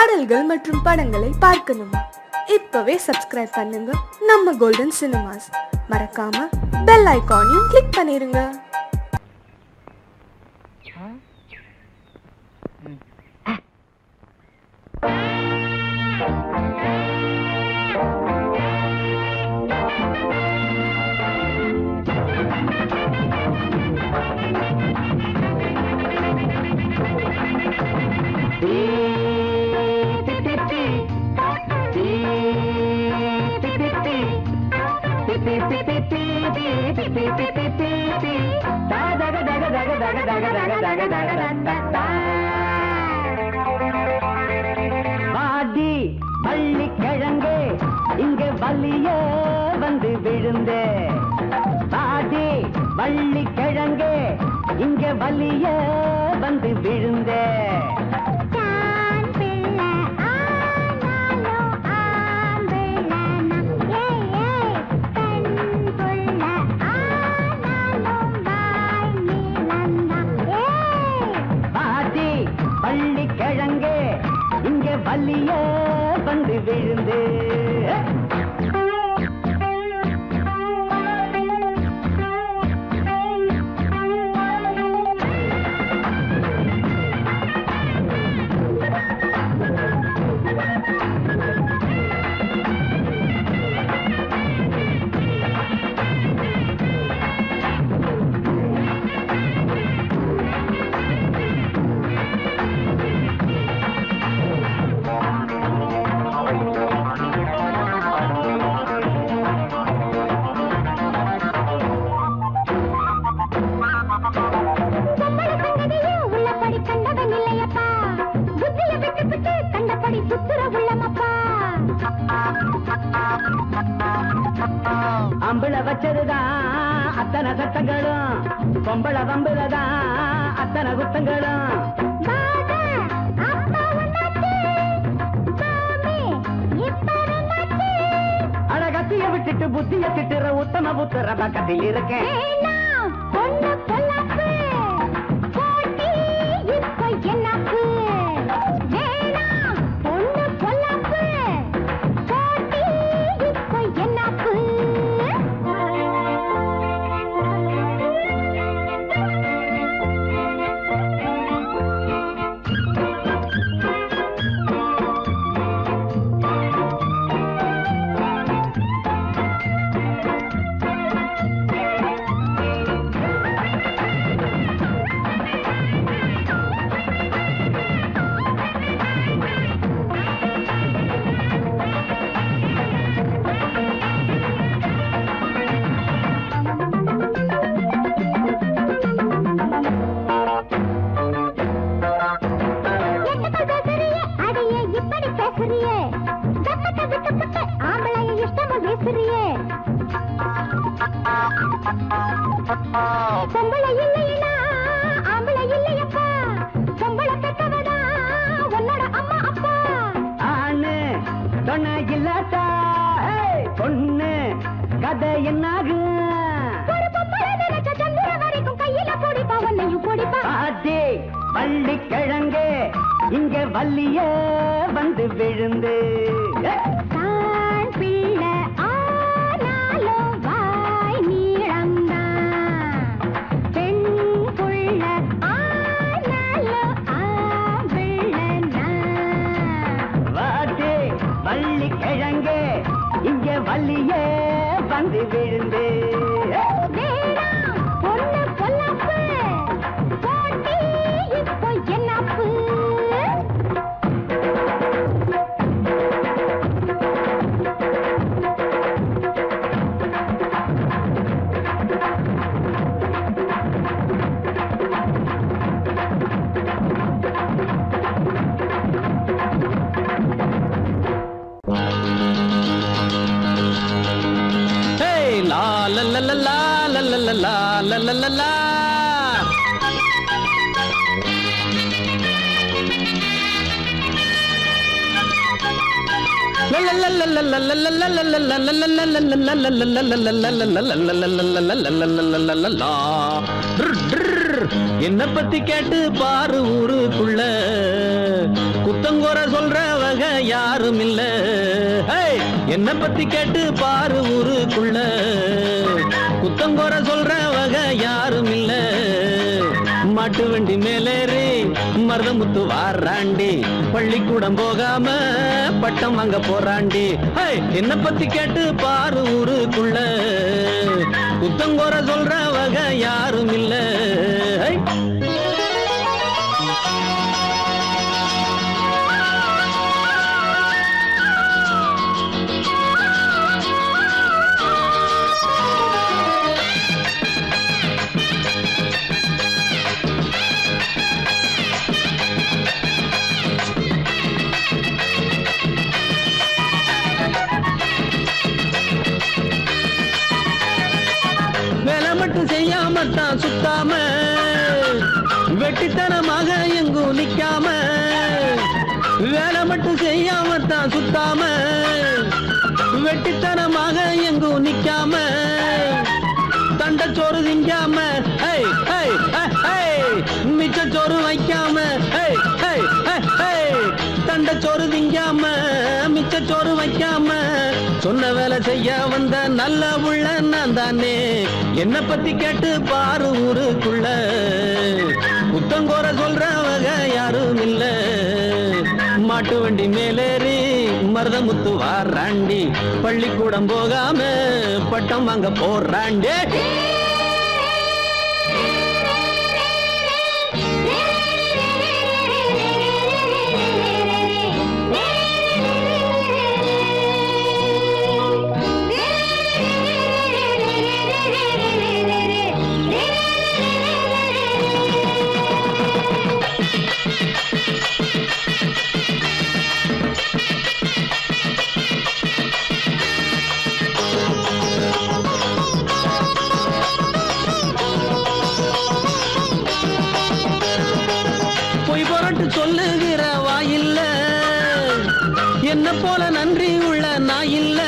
பாடல்கள் மற்றும் படங்களை பார்க்கணுமா? இப்பவே சப்ஸ்கிரைப் பண்ணுங்க நம்ம கோல்டன் சினிமாஸ். மறக்காம பெல் ஐகானையும் கிளிக் பண்ணிருங்க. வாடி பள்ளி கிழங்கே இங்க வலிய வந்து விழுந்தே. வாடி வள்ளி கிழங்கே இங்க வலிய வந்து விழுந்தே. பள்ளி கிழங்கே இங்க வலிய வந்து விழுந்து. அம்பள வச்சதுதான் அத்தனை சட்டங்களும், பொம்பள வம்புலதான் அத்தனை குத்தங்களும். அழகத்திய விட்டுட்டு புத்திய திட்டுற உத்தம புத்திர பக்கத்தில் இருக்கேன். பொம்பளை இல்லையா ஆம்பளை இல்லையப்பா, பொம்பளை பெற்றவதா உன்னோட அம்மா அப்பா. ஆணு தொண்ண இல்லாட்டா பொண்ணு கதை என்னாகு. சந்திர வரைக்கும் கையில பொடிப்பா உன்னையும் பொடிப்பா. ஆட்டி பள்ளி கிழங்கே இங்க வள்ளிய வந்து விழுந்து. வள்ளி கிழங்கே இங்க வள்ளிய வந்து விழுந்து. பொண்ணு பொல்லாப்பு போட்டி இப்போ என்னப்பு. la la la la la la la la la la la la. என்ன பத்தி கேட்டு பாரு ஊருக்குள்ள குத்தங்கோர சொல்ற வகை யாரும் இல்ல. என்ன பத்தி கேட்டு பாரு ஊருக்குள்ள, குத்தங்கோர சொல்ற வகை யாரும் இல்ல. மாட்டு வண்டி மேலேறி மருதமுத்து வாராண்டி, பள்ளிக்கூடம் போகாம பட்டம் வாங்க போறாண்டி. என்ன பத்தி கேட்டு பாரு ஊருக்குள்ள, குத்தங்கோர சொல்ற வகை யாரும் இல்ல. செய்யாமத்தான் சுத்தாம, வெட்டித்தனமாக எங்கும் நிக்காம. வேலை மட்டும் செய்யாமத்தான் சுத்தாம, வெட்டித்தனமாக எங்கும் நிக்காம. தண்டச்சோறு திங்காம, மிச்சச்சோறு வைக்காம. தண்டச்சோறு திங்காம, மிச்சச்சோறு வைக்காம. சொன்ன வேலை செய்ய வந்த நல்ல உள்ள நான் தானே. என்ன பத்தி கேட்டு பாரு ஊருக்குள்ள, குத்தங்கோர சொல்ற வகை யாரும் இல்ல. மாட்டு வண்டி மேலேறி மருதமுத்து வாராண்டி, பள்ளிக்கூடம் போகாம பட்டம் வாங்க போறாண்டி. சொல்லுகிற வாயில்ல, என்ன போல நன்றி உள்ள நாயில்ல.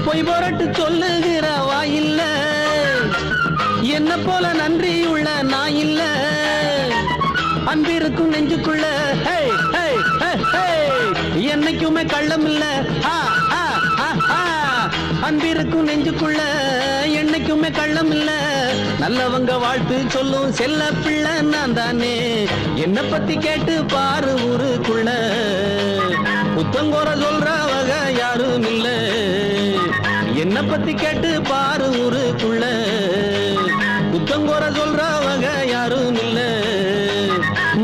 பொய் போரட்டு சொல்லுகிற வாயில்ல, என்ன போல நன்றி உள்ள நாயில்ல. அன்பிருக்கும் நெஞ்சுக்குள்ள என்னைக்குமே கள்ளம் இல்ல. அன்பிருக்கும் நெஞ்சுக்குள்ள என்னைக்குமே கள்ளம் இல்ல. நல்லவங்க வாழ்த்து சொல்லும் செல்ல பிள்ளை நான் தானே. என்ன பத்தி கேட்டு பாரு ஊருக்குள்ள, புத்தங்கோர சொல்ற வகை யாரும் இல்ல. என்ன பத்தி கேட்டு பாரு ஊருக்குள்ள, புத்தங்கோர சொல்ற வகை யாரும் இல்ல.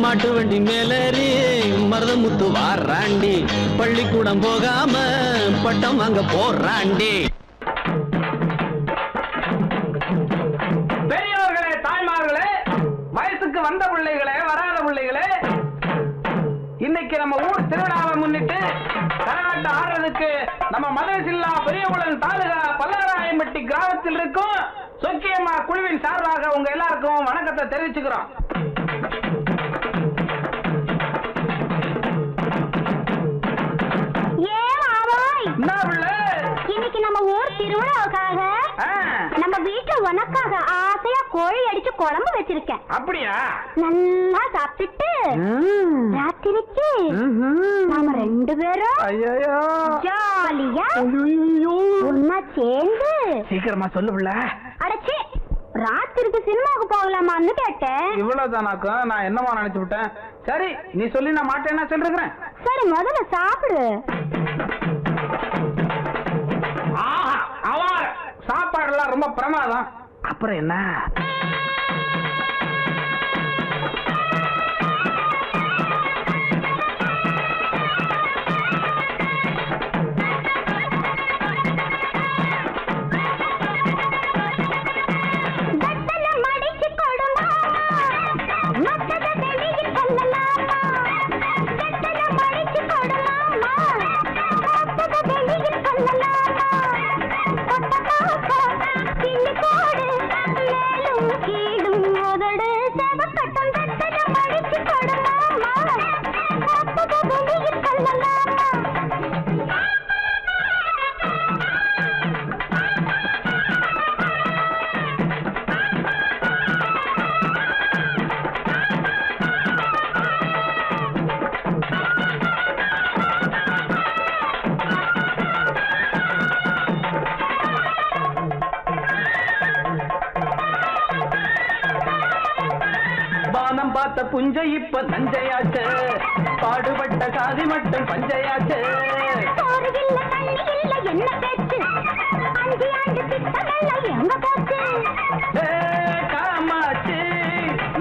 மாட்டு வண்டி மேலேறி மருதமுத்து வாராண்டி, பள்ளிக்கூடம் போகாம பட்டம் வாங்க போறாண்டி. பெரியவர்களே, தாய்மார்களே, வயசுக்கு வந்த பிள்ளைகளே, வராத பிள்ளைகளே, இன்னைக்கு நம்ம ஊர் திருவிழாவை முன்னிட்டு கரகாட்டம் ஆடுறதுக்கு நம்ம மதுரசில்லா பெரியகுளம் தாலுகா பல்லாராயம்பட்டி கிராமத்தில் இருக்கும் சொக்கியம்மா குழுவின் சார்பாக உங்க எல்லாருக்கும் வணக்கத்தை தெரிவிச்சுக்கிறோம். இன்னைக்கு நம்ம ஊர் திருவிழாவுக்காக நம்ம வீட்டுல உனக்காக ஆசையா கோழி அடிச்சு குழம்பு வச்சிருக்கேன். அப்படியா? நல்லா சாப்பிட்டுட்டு ராத்திரிக்கு நாம 2 பேரும் ஜாலியா ஒன்னா சேர்ந்து. சீக்கிரமா சொல்லுவில்ல. அடச்சி, ராத்திரிக்கு சினிமாவுக்கு போகலாமான்னு கேட்டேன். இவ்வளவுதானாக்கா? நான் என்னமா நினைச்சு விட்டேன். சரி, நீ சொல்லி நான் மாட்டேன்னா சொல்றேன். சரி, முதல்ல சாப்பிடு. சாப்பாடுலாம் ரொம்ப பிரமாதம். அப்புறம் என்ன? கிள்ளி போடு மேலும் பார்த்த புஞ்சை இப்ப நஞ்சையாச்சு பாடுபட்ட சாதி மட்டும் பஞ்சையாச்சு சோறு இல்ல தண்ணி இல்ல என்ன பேச்சு 5 ஆண்டு திட்டமெல்லாம் எங்க போச்சு காமாச்சு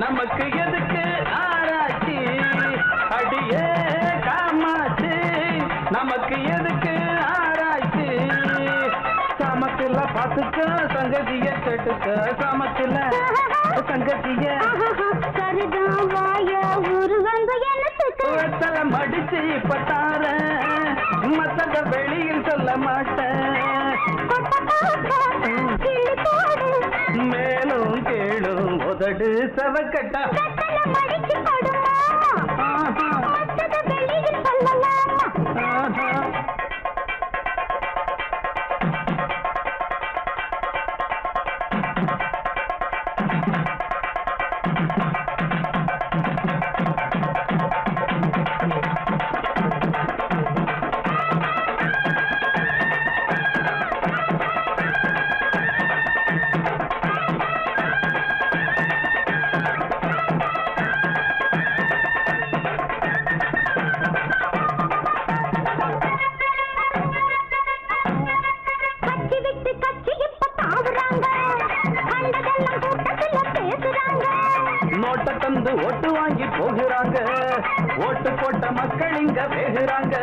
நமக்கு எதுக்கு ஆராய்ச்சி அடியே காமாச்சு நமக்கு எதுக்கு ஆராய்ச்சி சமத்துல பாத்துக்க சங்கதிய கேட்டுக்க சமத்துல சங்கதிய சரிதான் வாய உருவங்க என்னத்துக்கு வெத்தலை மடிச்சு இப்ப தார மத்தத வெளியில் சொல்ல மாட்டேன் மேலும் கேளும் உதடு செவக்கட்டா மடிச்சு கொடுமா மத்தத வெளியில் சொல்லலாமா நோட்ட தந்து ஓட்டு வாங்கி போகிறாங்க ஓட்டு போட்ட மக்கள் இங்க பேசுறாங்க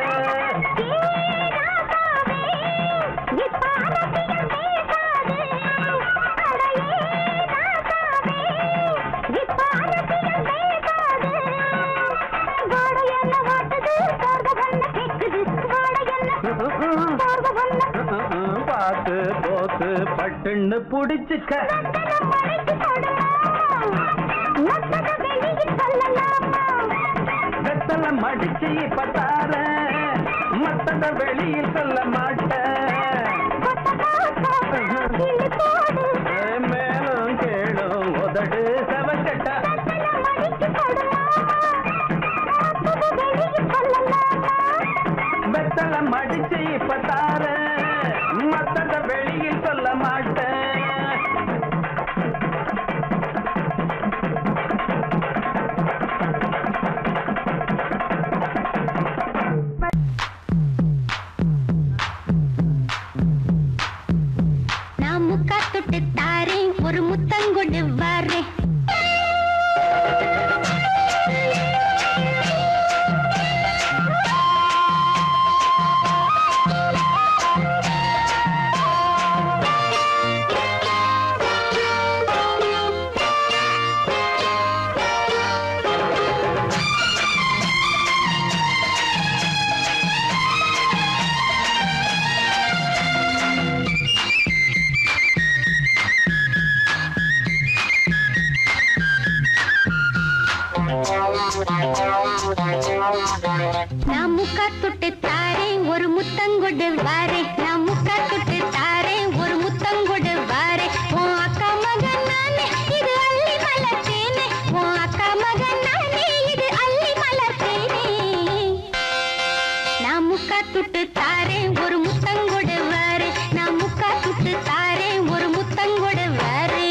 பார்த்து போத்து பட்டுன்னு புடிச்சுக்க வெத்தலை மடிச்சு பத்தார மத்தத வெளியில் சொல்ல மாட்டேன் மேலும் கேளும் உதடு செவக்கட்டா வெத்தலை மடிச்சு பத்தார மத்தத வெளியில் சொல்ல மாட்டேன் ஒரு முத்தங்கொண்டு வரேன் நான் முக்கா தொட்டு தாரேன் ஒரு முத்தங்கொடு வாரே நான் முக்கா தொட்டு தாரேன் ஒரு முத்தங்கொடு வாரே உன் அக்கா மகன் நானே இது அள்ளி மலர்த்தேனே உன் அக்கா மகன் நானே இது அள்ளி மலர்த்தேனே நான் முக்கா தொட்டு தாரேன் ஒரு முத்தங்கொடு வாரே நான் முக்கா தொட்டு தாரேன் ஒரு முத்தங்கொடு வாரே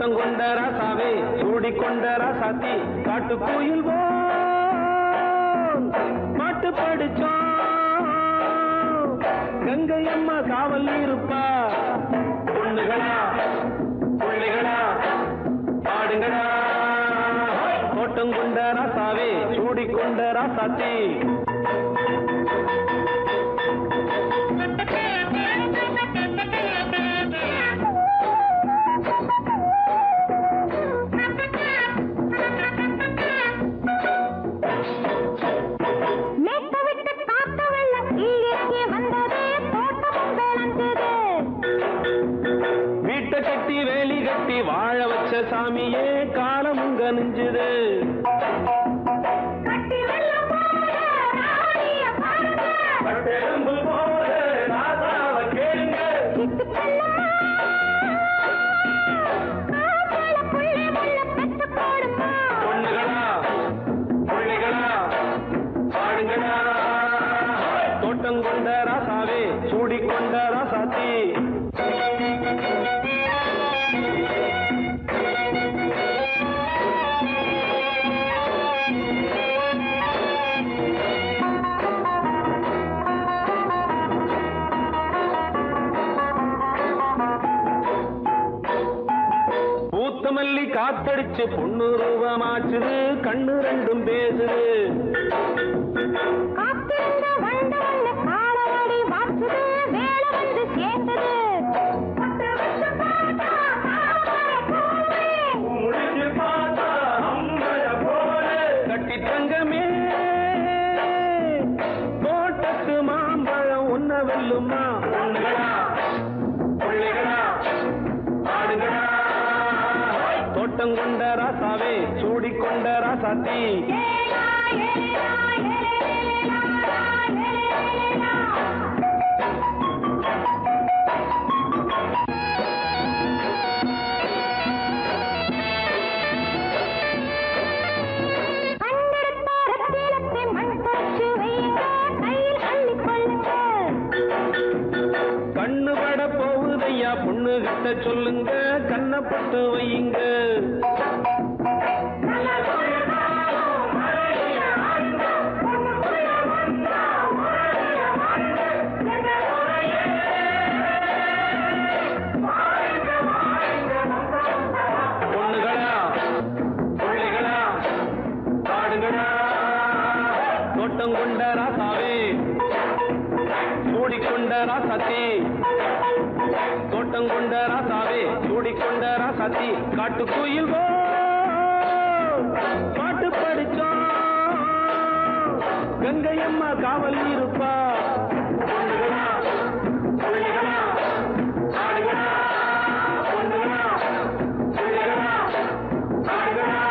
தோட்டம் கொண்ட ராசாவே சூடிக்கொண்ட ராசாத்தி காட்டு கோயில் மாட்டு படிச்சோம் கங்கை அம்மா காவல் இருப்பா பொண்ணுகளா பிள்ளைகளா பாடுங்களா தோட்டம் கொண்ட ராசாவே சூடிக்கொண்ட ராசாத்தி வீட்டை கட்டி வேலி கட்டி வாழ வச்ச சாமியே காலம் உங்க நெஞ்சுது பொண்ணுகளா பிள்ளைகளா பாடுங்களா தோட்டம் கொண்ட ராசாவே சூடிக்கொண்ட ராசாத்தி பூத்தமல்லி காத்தடிச்சு பொண்ணு ரூபமாச்சுது கண்ணு ரெண்டும் பேசுது கட்டி தங்கமே தோட்டத்து மாம்பழம் உன்ன வெல்லுமா பொண்ணுகளா பிள்ளைகளா ஆடுகளா தோட்டம் கொண்ட ராசாவே சூடிக்கொண்ட ராசாத்தி கண்ணு பட போகுதையா பொண்ணு கிட்ட சொல்லுங்க கண்ணப்பட்டு வையுங்க பொண்ணுகளா பிள்ளைகளா பாடுங்களா தோட்டம் கொண்ட ராசாவே சூடிக்கொண்ட ராசாத்தி தோட்டம் கொண்ட ராசாவே சூடிக்கொண்ட ராசாத்தி காட்டு கோயில் பாட்டு படிச்சோம் கங்கை அம்மா காவல் இருப்பா பொண்ணுகளா பிள்ளைகளா ஆடுகளா பொண்ணுகளா பிள்ளைகளா ஆடுகளா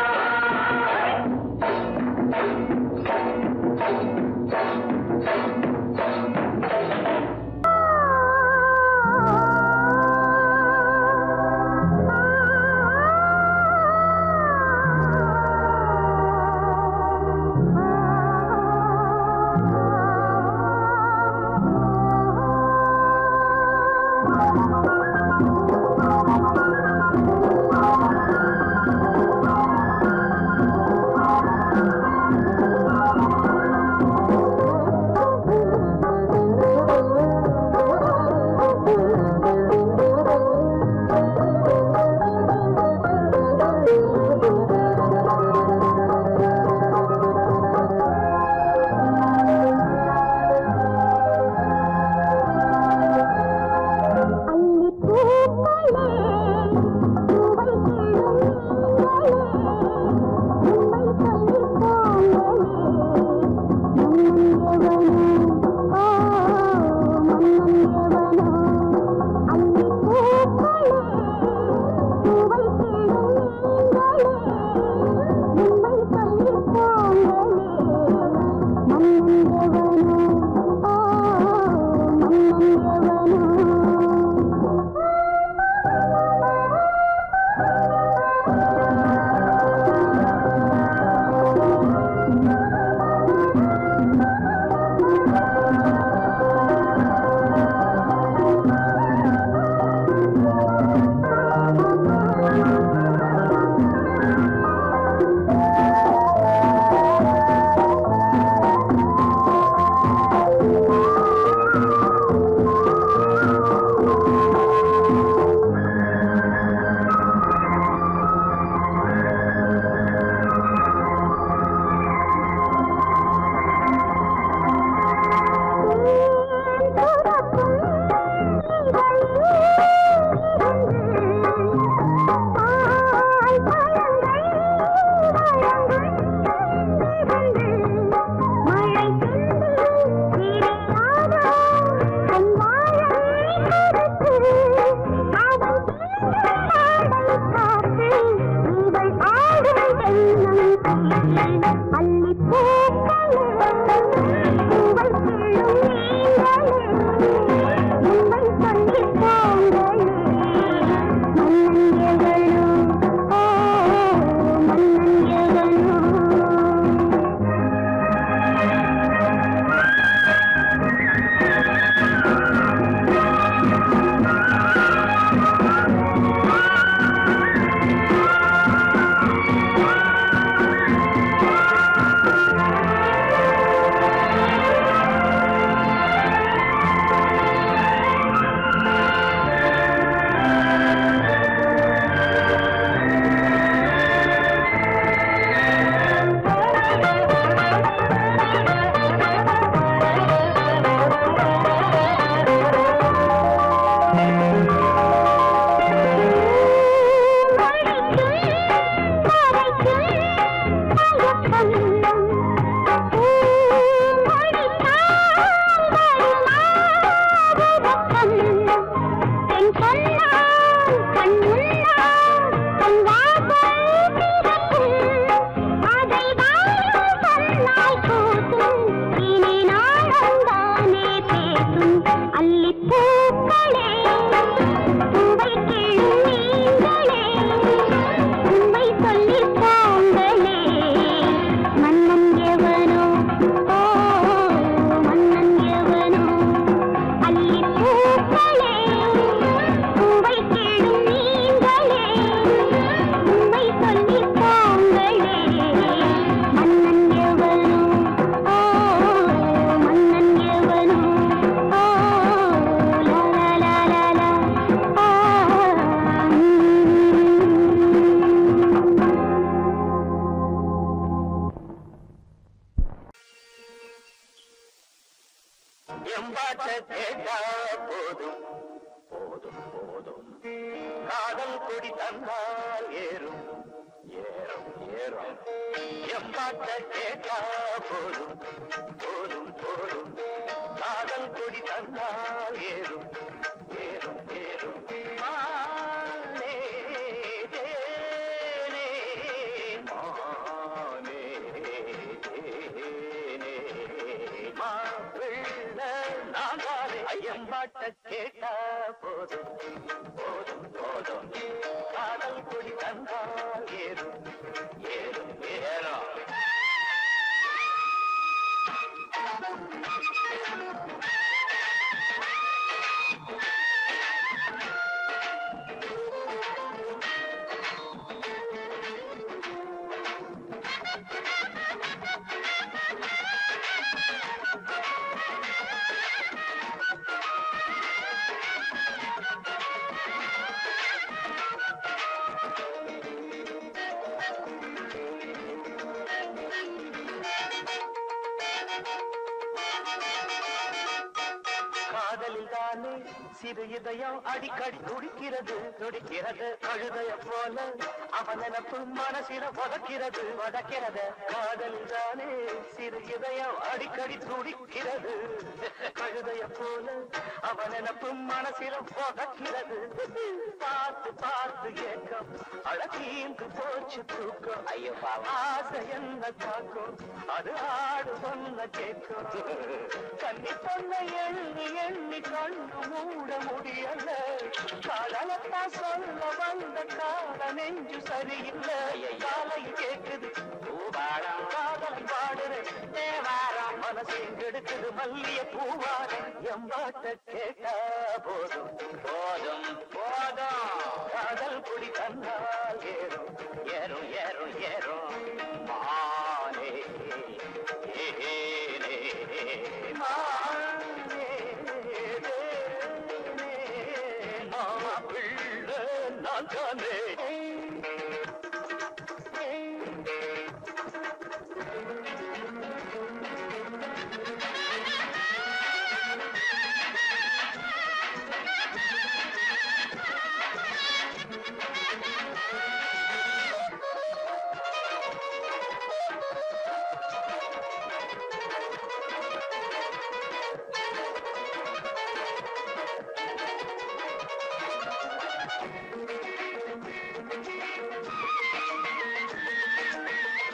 காதல் கொடி தந்தால் ஏறும் ஏறும் ஏறும் எம்பாட்ட கேட்டா போதும் போதும் போதும் காதல் கொடி தந்தால் ஏறும் ஏறும் ஏறும் மானே தேனே மானே தேனே மாப்பிள்ள நாங்காலே ஐயம்பாட்ட கேட்டா போதும் போதும் போதும் காதல் கொடி தந்தால் ஏறும் ஏறும் ஏறும் காதலில் தானே சிறு இதயம் அடிக்கடி துடிக்கிறது துடிக்கிறது கழுதைய போல அவன் நினப்பு மனசில வதக்கிறது வதக்கிறது காதலில் தானே சிறு இதயம் அடிக்கடி துடிக்கிறது கழுதைய போல அவன் நினப்பு மனசில வதக்கிறது பார்த்து பார்த்து ஏக்கம் அழகீந்து போச்சு தூக்கம் ஐயோ ஆசை என்ன தாக்கும் அது ஆடு சொன்ன கேட்கும் கண்ணி பொண்ண எண்ணி எண்ணி கண்ணு மூட முடியல காதலத்தான் சொல்ல வந்த கால நெஞ்சு சரியில்லை காலை கேக்குது பூவாரம் காதலை பாடுறேன் தேவாரம் மனசு கெடுக்குது மல்லிய பூவாரம் எம்பாட்ட கேட்டா போதும் போதும் போதும் காதல் குடி தந்தால் ஏறும் ஏறும் ஏறும் ஏறும் மானே ஏனே மானே தேனே மாப்பிள்ளை நான் தானே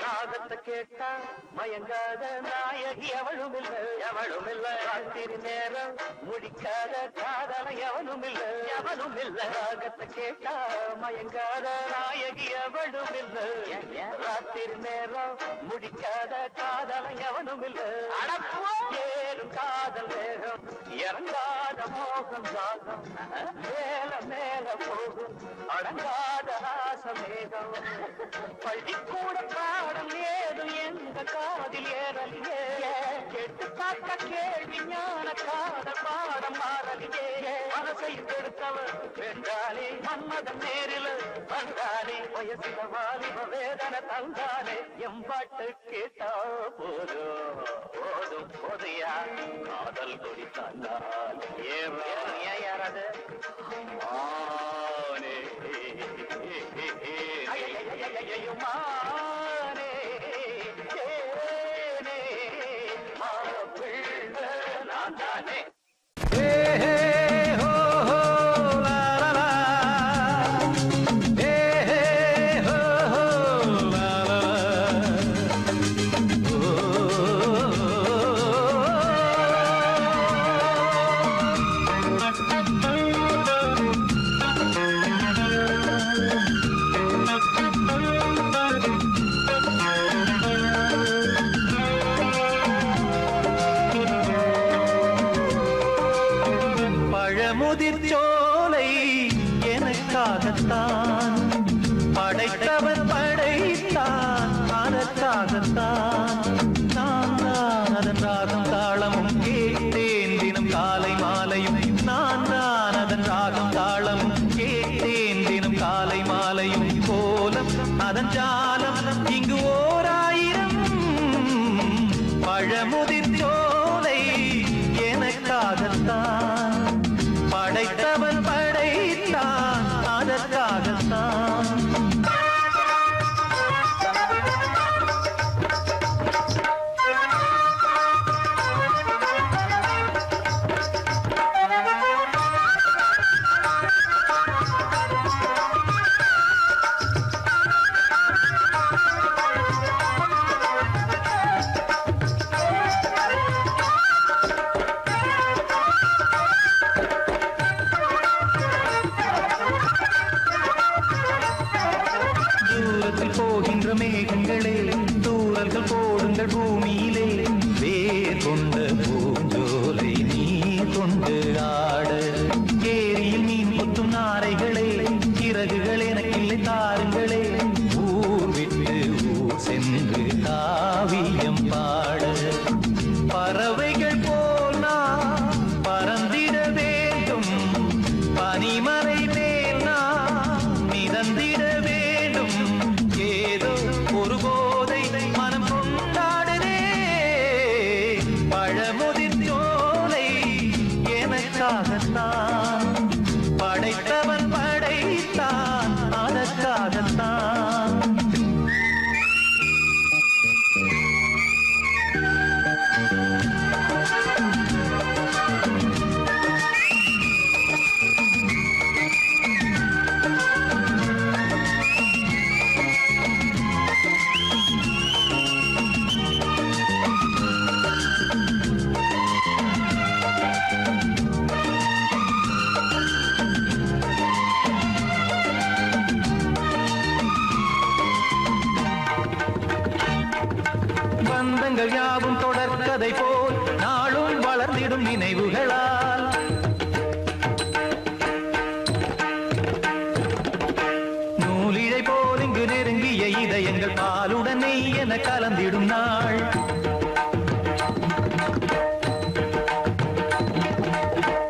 ராகத்தை கேட்டா மயங்காத நாயகி எவளும் இல்லை எவளும் இல்லை ராத்திரி நேரம் முடிக்காத காதலை எவனும் இல்லை எவனும் இல்லை ராகத்தை கேட்டா மயங்காத நாயகி எவளும் இல்லை ராத்திரி நேரம் முடிக்காத காதலை எவனும் இல்லை ஏறும் காதல் வேகம் இறங்காத மோகம் சாகம் மேல மேல போகும் அடங்காத ஆசமேகம் பள்ளிக்கூட பாடம் ஏதும் எந்த காதில் ஏறலியே கேட்டு பார்த்த கேள்வி ஞான காதல் பாடம் மாறலியே மனசை கெடுத்தவர் வென்றானே மன்மதன் நேரில் வந்தானே வயசில வாலிப வேதனை தந்தானே எம்பாட்டு கேட்டா போதும் போதும் போதையா காதல் கொடி தந்தால் யாராவது மானே மானே தேனே மாப்பிள்ளை நான் தானே பழமுதிர் சோலை எனக்காகத்தான் படைத்தவன் படைத்தான் அதற்காகத்தான் நான் தான் அதன் ராகம் தாளமும் கேட்டேன் தினம் காலை மாலையும் நான் தான் அதன் ராகம் தாளமும் கேட்டேன் தினம் காலை மாலையும் கோலம் அதன் ஜாலம் இங்கு ஓராயிரம் பழமுதிர் சோலை எனக்காகத்தான் படைத்தவன் படைத்தான் அதற்காக மேகங்களே தூரல்கள் போடுங்கள் பூமியிலே வேர் கொண்ட பூஞ்சோலை நீ கொண்டு ஆட ஏரியில் மீன் கொத்தும் நாரைகளே சிறகுகள் எனக்கில்லை தாருங்களே ஊர் விட்டு ஊர் சென்று காவியம் பாட பறவைகள் போல் நான் பறந்திட வேண்டும் பனிமலை மேல் நான் மிதந்திட வேண்டும் ஏதோ ஒரு போதை மனம் கொண்டாடுதே பழமுதிர் சோலை எனக்காகத்தான் படைத்தவன் படைத்தான் அதற்காகத்தான் பந்தங்கள் யாவும் தொடர்கதை போல் நாளும் வளர்ந்திடும் நினைவுகளால் நூலிழை போல் இங்கு நெருங்கிய இதயங்கள் பாலுடன் நெய் என கலந்திடும் நாள்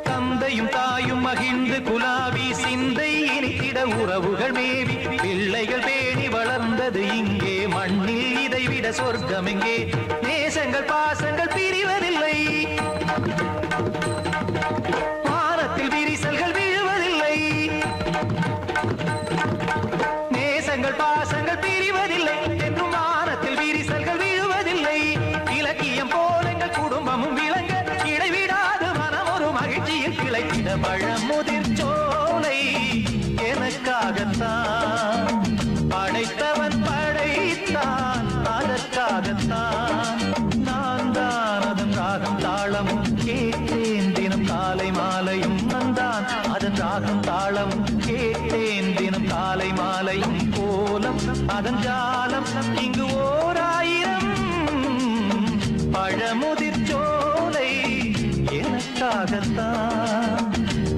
தந்தையும் தாயும் மகிழ்ந்து குலாவி சிந்தை இனித்திட உறவுகள் மேவி பிள்ளைகள் பேணி வளர்ந்தது இங்கே மண்ணில் இதைவிட சொர்க்கம் எங்கே நேசங்கள் பாசங்கள் பிரிவதில்லை வானத்தில் விரிசல்கள் விழுவதில்லை நேசங்கள் பாசங்கள் பிரிவதில்லை என்றும் வானத்தில் விரிசல்கள் விழுவதில்லை இலக்கியம் போல எங்கள் குடும்பமும் விளங்க இடைவிடாது மனம் ஒரு மகிழ்ச்சியில் கிளைத்திட பழமுதிர் சோலை எனக்காகத்தான் படைத்தவன் படைத்தான் அதற்காகத்தான் நான் தான் அதன் ராகம் தாளமும் கேட்டேன் தினம் காலை மாலையும் நந்தான் அதன் ராகம் தாளமும் கேட்டேன் தினம் காலை மாலையும் கோலம் அதன் ஜாலம் இங்கு ஓர் ஆயிரம் பழமுதிர் சோலை எனக்காகத்தான்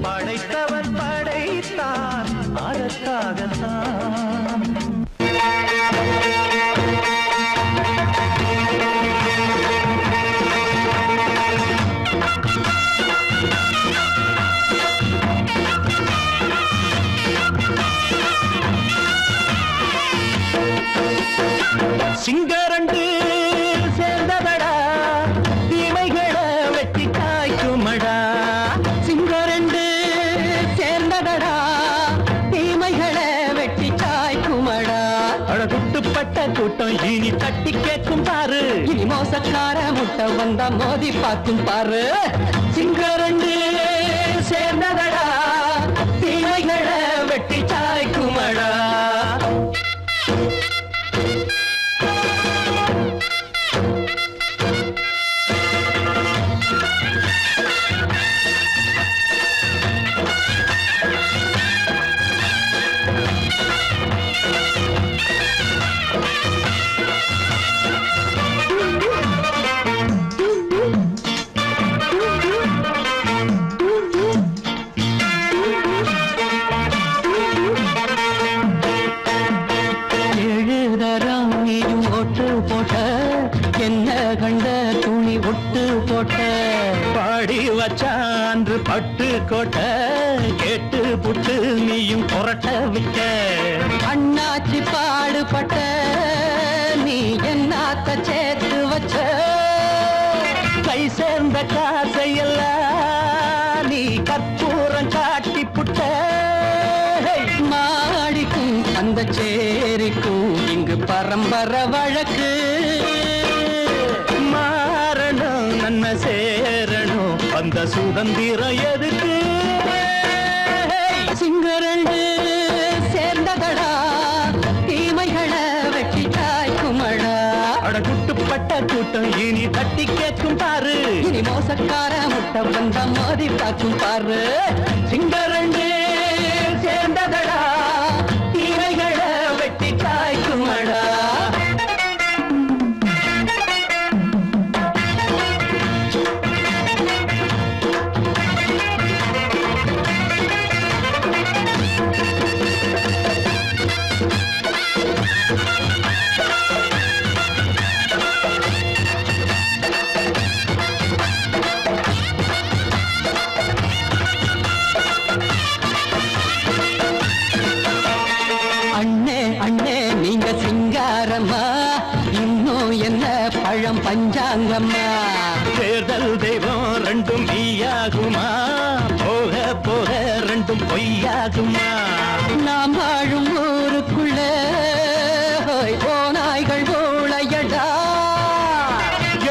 படைத்தவன் படைத்தான் அதற்காகத்தான் சிங்கரண்டு சேர்ந்ததடா தீமைகளை வெட்டி காய்க்குமடா சிங்கரண்டு சேர்ந்ததடா தீமைகளை வெட்டி காய்க்குமடா அழகுட்டுப்பட்ட கூட்டம் இனி தட்டி கேட்கும் பாரு இனி மோசக்கார முட்டை வந்தா மோதி பார்க்கும் பாரு சிங்கரண்டு சேர்ந்ததடா தீமைகளை வெட்டி காய்க்குமடா பாடி வச்சான்று பட்டு கோட்ட கேட்டு புட்டு நீயும் புரட்ட விட்ட அண்ணாச்சி பாடுபட்ட நீ என்னாத்த சேர்த்து வச்ச கை சேர்ந்த காசையெல்லாம் நீ கற்பூரம் காட்டி புட்ட மாடிக்கும் அந்த சேரிக்கும் இங்கு பரம்பரை வழக்கு மாறணும் நன்மை சேரணும் அந்த சுதந்திரம் எதுக்கு சிங்கரண்டு சேர்ந்ததடா தீமைகளை வெட்டி காய்க்குமடா அடகுட்டுப்பட்ட கூட்டம் இனி தட்டி கேட்கும் பாரு இனி மோசக்கார முட்டை வந்த மோதி பார்க்கும் பாரு சிங்கரண்டு சேர்ந்ததடா தீமைகளை வெட்டி காய்க்குமடா சொல்லம்மா. தேர்தல் தெய்வம் ரெண்டும் நீயாகுமா, போக போக ரெண்டும் பொய்யாகுமா. நாம் வாழும் ஊருக்குள்ள போனாய்கள் போலையடா,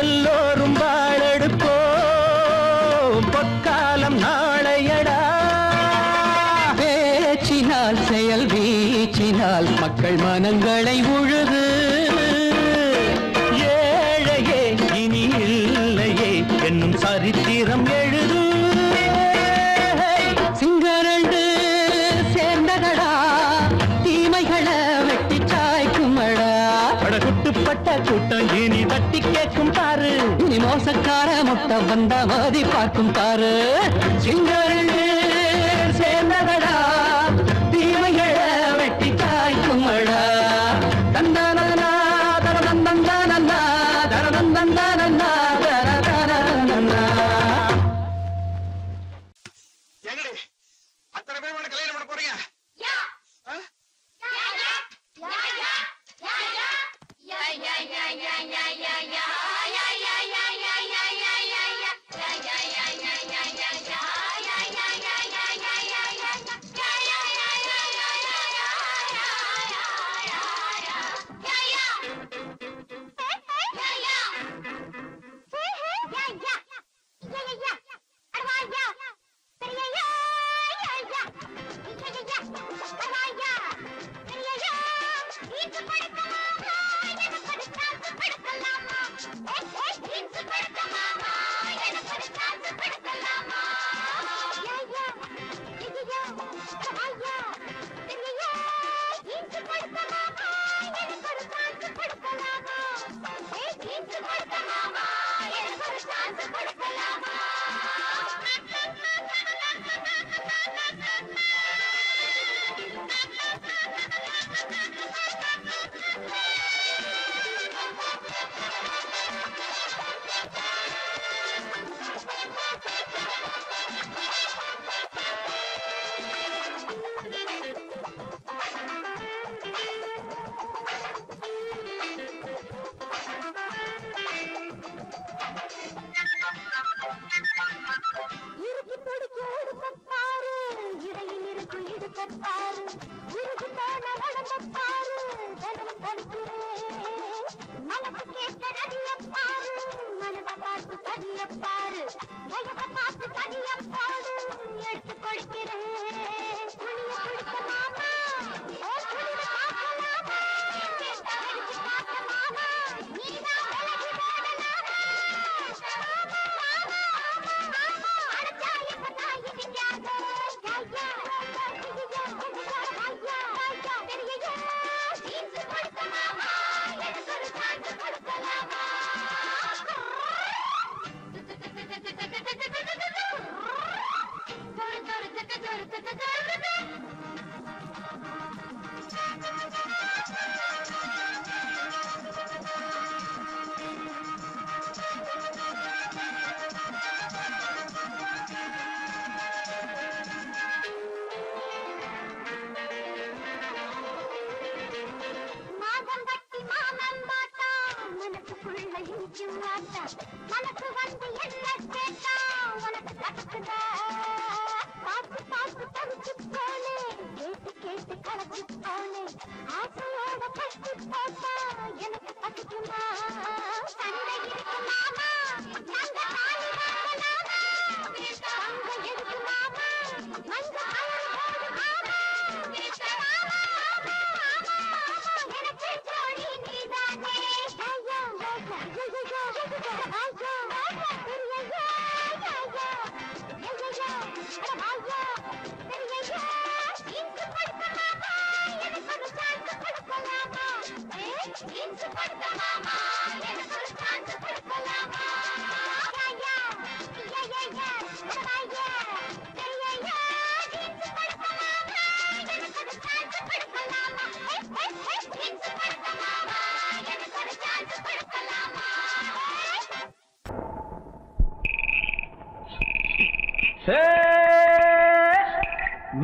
எல்லோரும் வாழெடுப்போம் பொற்காலம் நாளையடா. பேச்சினால் செயல் வீச்சினால் மக்கள் மனங்களை உழுது, ஏழையே இனி இல்லையே என்னும் சரித்திரம் எழுது. சிங்கரண்டு சேர்ந்ததடா, தீமைகளை வெட்டி சாய்க்குமடா. படகுட்டுப்பட்ட கூட்டம் இனி தட்டி கேட்கும் பாரு, இனி மோசக்கார முட்டை வந்த மோதி பார்க்கும் பாரு. சிங்கரண்டு சேர்ந்ததடா, தீமைகளை வெட்டி சாய்க்குமடா. தந்தனனா தரதந்தந்தனனா தரதந்தந்தனனா தரதந்தனனா. எங்கடி அத்தனை பேர் உன்னை கல்யாணம் பண்ண போறீங்க?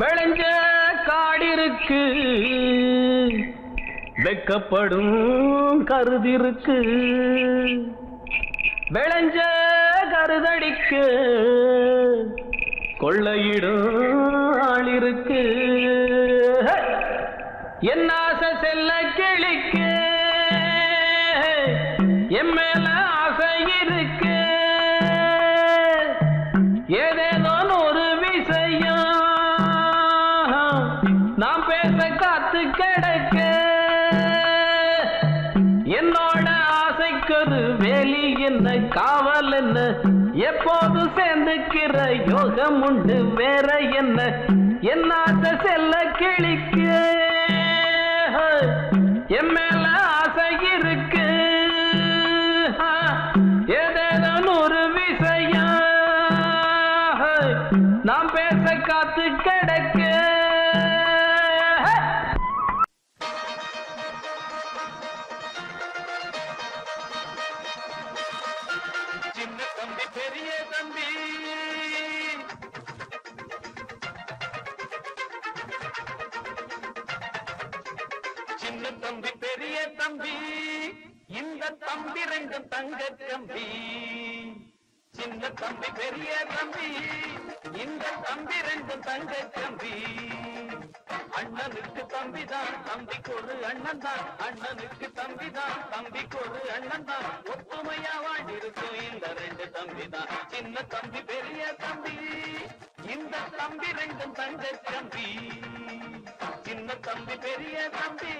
விளைஞ்ச காடிருக்கு, வெக்கப்படும் கருதிருக்கு, விளைஞ்ச கருதடிக்கு கொள்ளையிடும் ஆள் இருக்கு. என் ஆசை செல்ல கிளிக்கு என் மேல ஆசை இருக்கு. ஏதேதோ ஒரு விஷயம் நாம் பேச காத்து கிடக்க. என்னோட ஆசைக்கொரு வேலி என்ன காவல் என்ன எப்போது சேர்ந்துக்கிற யோகம் உண்டு வேற என்ன. என் ஆசை செல்ல கிளிக்கு என் மேல ஆசை இருக்கு. ஏதேதோ ஒரு விஷயம் நாம் பேச காத்து கிடக்க. சின்ன தம்பி பெரிய தம்பி சின்ன தம்பி பெரிய தம்பி இந்த தம்பி ரெண்டும் தங்க தம்பி. சின்ன தம்பி பெரிய தம்பி இந்த தம்பி ரெண்டும் தங்க தம்பி. அண்ணனுக்கு தம்பிதான் தம்பிக்கு ஒரு அண்ணன் தான். அண்ணனுக்கு தம்பிதான் தம்பிக்கு ஒரு அண்ணன் தான். ஒத்துமையா வாழ்ந்திருக்கும் இந்த ரெண்டு தம்பி தான். சின்ன தம்பி பெரிய தம்பி இந்த தம்பி ரெண்டும் தங்க தம்பி. சின்ன தம்பி பெரிய தம்பி.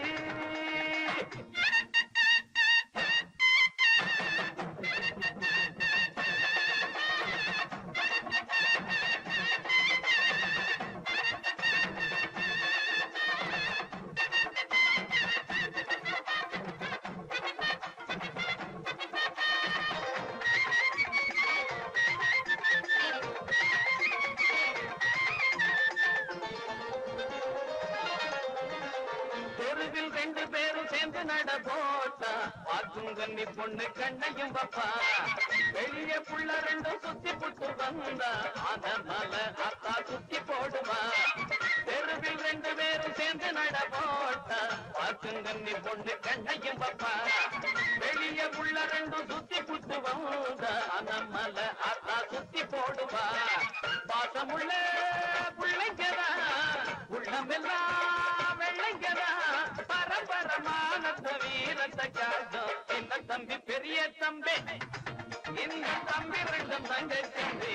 தெருவில் ரெண்டு பேரும் சேர்ந்து நட போட்டா பார்க்கும் கண்ணி பொண்ணு கண்ணையும் பப்பா. வெளியே புள்ள ரெண்டும் சுத்தி புட்டு வந்தா அதனால அத்தா சுத்தி போடுவா. தெருவில் ரெண்டு பேரும் சேர்ந்து நட போட்டா பார்க்கும் கண்ணி பொண்ணு கண்ணையும் பப்பா. வெளியே புள்ள ரெண்டும் சுத்தி புட்டு வந்தா அதனால அத்தா சுத்தி போடுவா. பாசமுள்ள பிள்ளைங்கதா உள்ளமெல்லாம் வெள்ளைங்கதா. பரம்பரமான வீரத்தை காட்டும் இந்த தம்பி பெரிய தம்பி. இந்த தம்பி ரெண்டும் தங்க தம்பி.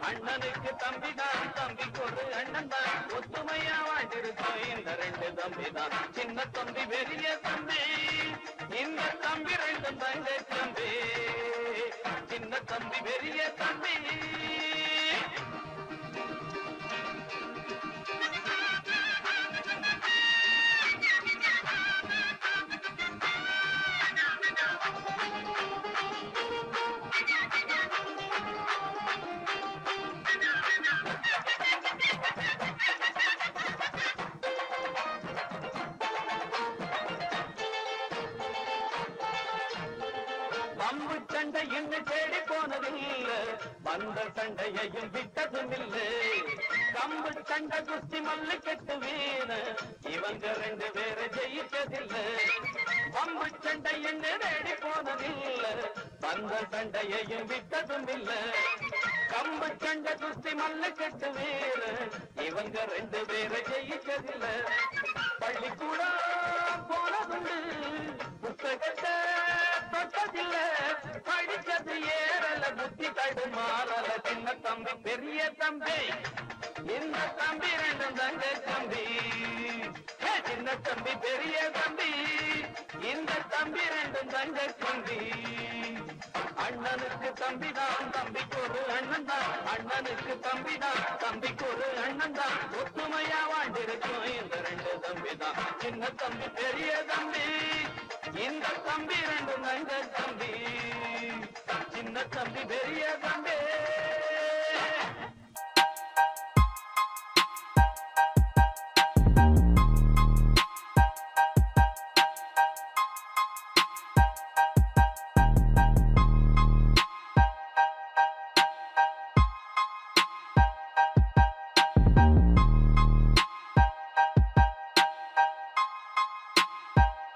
அண்ணனுக்கு தம்பிதான் தம்பிக்கு ஒரு அண்ணன் தான். ஒத்துமையா வாழ்ந்திருக்கும் இந்த ரெண்டு தம்பி தான். சின்ன தம்பி பெரிய தம்பி இந்த தம்பி ரெண்டும் தங்க தம்பி. சின்ன தம்பி பெரிய தம்பி. பம்பு சண்டை என்று தேடி போனதில்ல வந்த சண்டையையும் விட்டதும் இல்லை. கம்பு சண்டை குஸ்தி மல்லு கெட்டு வீண இவங்க ரெண்டு பேரை ஜெயிச்சதில்லை. பம்பு சண்டை என்று தேடி போனதில்ல வந்த சண்டையையும் விட்டதும் இல்லை. கம்பு சண்டை குஸ்தி மல்லு கெட்டு வீண இவங்க ரெண்டு பேரை ஜெயிச்சதில்லை. பள்ளிக்கூடம் போனதுண்டு புத்தகத்தை தொட்டதில்ல. படிச்சது ஏறல புத்தி தடுமாறல. சின்ன தம்பி பெரிய தம்பி இந்த தம்பி ரெண்டும் தங்க தம்பி. சின்ன தம்பி பெரிய தம்பி இந்த தம்பி ரெண்டும் தங்க தம்பி. அண்ணனுக்கு தம்பிதான் தம்பிக்கு ஒரு அண்ணன் தான். அண்ணனுக்கு தம்பிதான் தம்பிக்கு ஒரு அண்ணன் தான். ஒத்துமையா வாழ்ந்திருக்கும் இந்த ரெண்டு தம்பி தான். சின்ன தம்பி பெரிய தம்பி இந்த தம்பி ரெண்டும் தங்க தம்பி. சின்ன தம்பி பெரிய தம்பி.